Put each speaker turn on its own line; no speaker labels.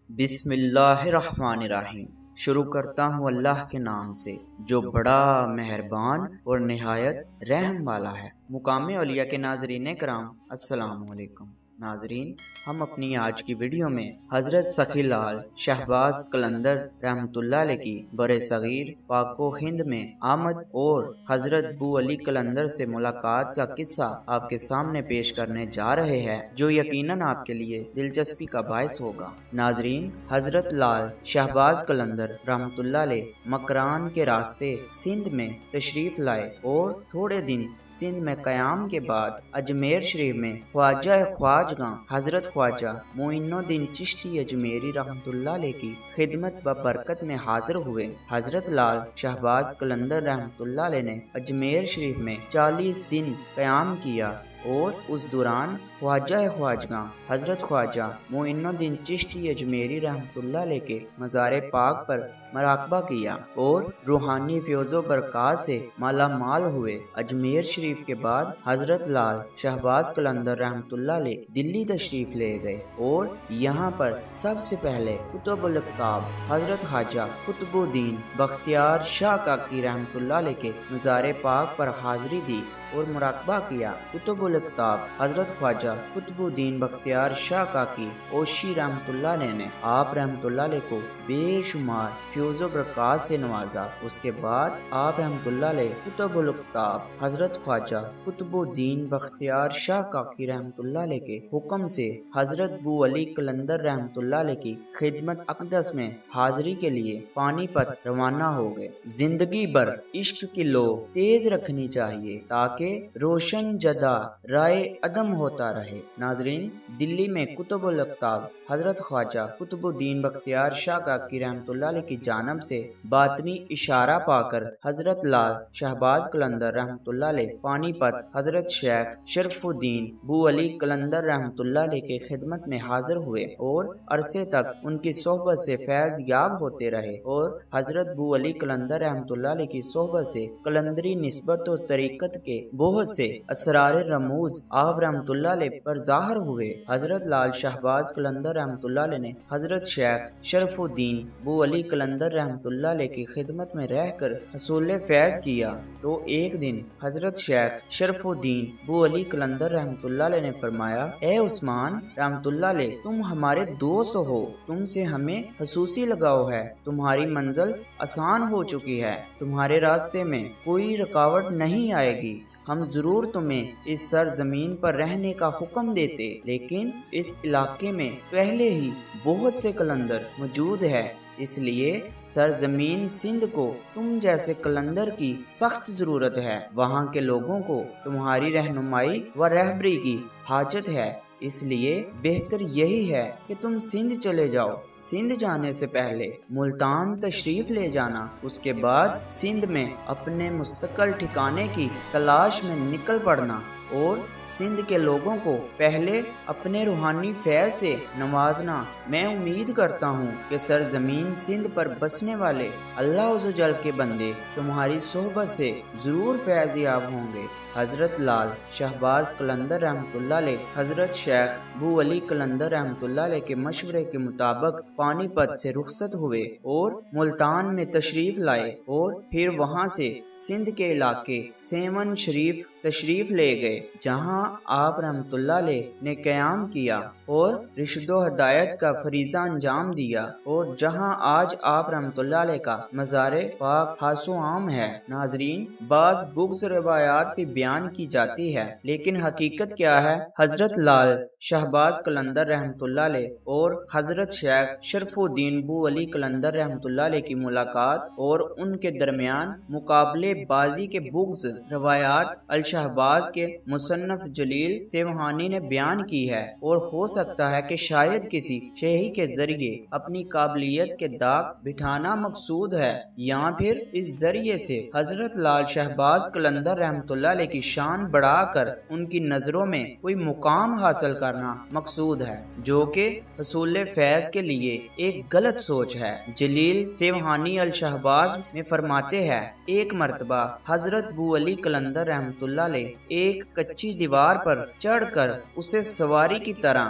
بسم اللہ الرحمن الرحیم۔ شروع کرتا ہوں اللہ کے نام سے جو بڑا مہربان اور نہایت رحم والا ہے۔ مقام اولیاء کے ناظرین کرام، السلام علیکم۔ ناظرین، ہم اپنی آج کی ویڈیو میں حضرت سخی لال شہباز قلندر رحمۃ اللہ علیہ کی برِ صغیر پاک و ہند میں آمد اور حضرت بو علی قلندر سے ملاقات کا قصہ آپ کے سامنے پیش کرنے جا رہے ہیں، جو یقیناً آپ کے لیے دلچسپی کا باعث ہوگا۔ ناظرین، حضرت لال شہباز قلندر رحمۃ اللہ علیہ مکران کے راستے سندھ میں تشریف لائے اور تھوڑے دن سندھ میں قیام کے بعد اجمیر شریف میں خواجہ خواجگاں حضرت خواجہ معین الدین چشتی اجمیری رحمۃ اللہ علیہ کی خدمت ببرکت میں حاضر ہوئے۔ حضرت لال شہباز قلندر رحمۃ اللہ علیہ نے اجمیر شریف میں 40 دن قیام کیا اور اس دوران خواجہ خواجگاں حضرت خواجہ معین الدین چشتی اجمیری رحمۃ اللہ علیہ کے مزار پاک پر مراقبہ کیا اور روحانی فیض و برکات سے مالا مال ہوئے۔ اجمیر شریف کے بعد حضرت لال شہباز قلندر رحمۃ اللہ علیہ دلی تشریف لے گئے اور یہاں پر سب سے پہلے کتب الاقطاب حضرت خواجہ قطب الدین بختیار شاہ کاکی رحمۃ اللہ علیہ کے مزار پاک پر حاضری دی اور مراقبہ کیا۔ کتب الاقطاب حضرت خواجہ قطب الدین بختیار شاہ کاکی اوشی رحمۃ اللہ علیہ نے آپ رحمۃ اللہ علیہ کو بے شمار فیض و برکات سے نوازا۔ اس کے بعد آپ رحمۃ اللہ علیہ کتب الاقطاب حضرت خواجہ قطب الدین بختیار شاہ کاکی رحمۃ اللہ علیہ کے حکم سے حضرت بو علی قلندر رحمۃ اللہ علیہ کی خدمت اقدس میں حاضری کے لیے پانی پت روانہ ہو گئے۔ زندگی بھر عشق کی لو تیز رکھنی چاہیے تاکہ روشن جدا رائے عدم ہوتا رہے۔ ناظرین، دلی میں کتب الاقطاب حضرت خواجہ قطب الدین بختیار شاہ کاکی رحمۃ اللہ علیہ کی جانب سے باطنی اشارہ پا کر حضرت لال شہباز قلندر رحمۃ اللہ علیہ پانی پت حضرت شیخ شرف الدین بو علی قلندر رحمۃ اللہ علیہ کے خدمت میں حاضر ہوئے اور عرصے تک ان کی صحبت سے فیض یاب ہوتے رہے اور حضرت بو علی قلندر رحمۃ اللہ علیہ کی صحبت سے قلندری نسبت و طریقت کے بہت سے اسرار رموز آپ رحمۃ اللہ علیہ پر ظاہر ہوئے۔ حضرت لال شہباز قلندر رحمۃ اللہ علیہ نے حضرت شیخ شرف الدین بو علی قلندر رحمۃ اللہ علیہ کی خدمت میں رہ کر حصول فیض کیا تو ایک دن حضرت شیخ شرف الدین بو علی قلندر رحمۃ اللہ علیہ نے فرمایا، اے عثمان رحمۃ اللہ علیہ، تم ہمارے دوست ہو، تم سے ہمیں خصوصی لگاؤ ہے، تمہاری منزل آسان ہو چکی ہے، تمہارے راستے میں کوئی رکاوٹ نہیں آئے گی، ہم ضرور تمہیں اس سرزمین پر رہنے کا حکم دیتے، لیکن اس علاقے میں پہلے ہی بہت سے قلندر موجود ہے، اس لیے سرزمین سندھ کو تم جیسے قلندر کی سخت ضرورت ہے، وہاں کے لوگوں کو تمہاری رہنمائی و رہبری کی حاجت ہے، اس لیے بہتر یہی ہے کہ تم سندھ چلے جاؤ۔ سندھ جانے سے پہلے ملتان تشریف لے جانا، اس کے بعد سندھ میں اپنے مستقل ٹھکانے کی تلاش میں نکل پڑنا اور سندھ کے لوگوں کو پہلے اپنے روحانی فیض سے نوازنا۔ میں امید کرتا ہوں کہ سرزمین سندھ پر بسنے والے اللہ عز و جل کے بندے تمہاری صحبت سے ضرور فیض یاب ہوں گے۔ حضرت لال شہباز قلندر رحمۃ اللہ علیہ حضرت شیخ بو علی قلندر رحمۃ اللہ علیہ کے مشورے کے مطابق پانی پت سے رخصت ہوئے اور ملتان میں تشریف لائے اور پھر وہاں سے سندھ کے علاقے سیون شریف تشریف لے گئے، جہاں آپ رحمۃ اللہ علیہ نے قیام کیا اور رشد و ہدایت کا فریضہ انجام دیا اور جہاں آج آپ رحمۃ اللہ علیہ کا مزار پاک خاص و عام ہے۔ ناظرین، بعض بغض روایات بھی بیان کی جاتی ہے، لیکن حقیقت کیا ہے؟ حضرت لال شہباز قلندر رحمۃ اللہ علیہ اور حضرت شیخ شرف الدین بو علی قلندر رحمۃ اللہ علیہ کی ملاقات اور ان کے درمیان مقابلے بازی کے بغض روایات الشہباز کے مصنف جلیل سیوہانی نے بیان کی ہے، اور ہو سکتا ہے کہ شاید کسی شیعی کے ذریعے اپنی قابلیت کے داغ بٹھانا مقصود ہے، یا پھر اس ذریعے سے حضرت لال شہباز قلندر رحمۃ اللہ علیہ کی شان بڑھا کر ان کی نظروں میں کوئی مقام حاصل کرنا مقصود ہے، جو کہ حصول فیض کے لیے ایک غلط سوچ ہے۔ جلیل سیوہانی الشہباز میں فرماتے ہیں، ایک مرتبہ حضرت بو علی قلندر رحمۃ اللہ علیہ ایک کچی دیوار پر چڑھ کر اسے سواری کی طرح